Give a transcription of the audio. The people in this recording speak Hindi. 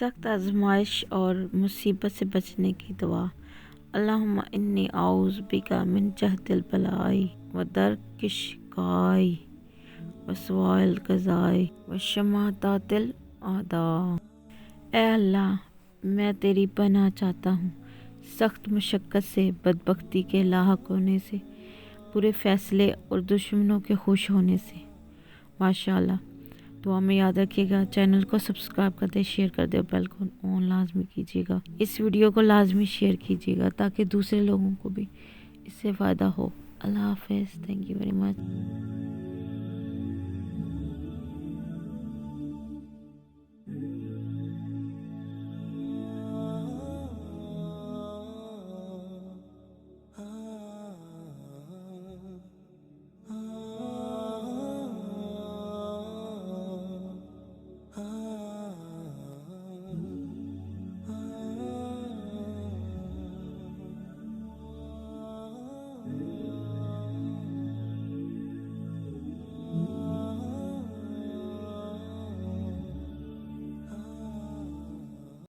सख्त आजमाइश और मुसीबत से बचने की दुआ। अल्लाहुम्मा इन्नी आऊज़ बिका मिन जहदिल बलाई व दर्किश शिकाई व सुआइल क़ज़ाई व शमातातिल आदा। ए अल्लाह, मैं तेरी पनाह चाहता हूँ सख्त मुशक्क़त से, बदबख्ती के लाहक होने से, बुरे फ़ैसले और दुश्मनों के खुश होने से। माशाअल्लाह। तो हमें याद रखिएगा, चैनल को सब्सक्राइब कर दे, शेयर कर दे, बेल को ऑन लाजमी कीजिएगा। इस वीडियो को लाजमी शेयर कीजिएगा ताकि दूसरे लोगों को भी इससे फ़ायदा हो। अल्लाह हाफ़िज़। Thank you very much.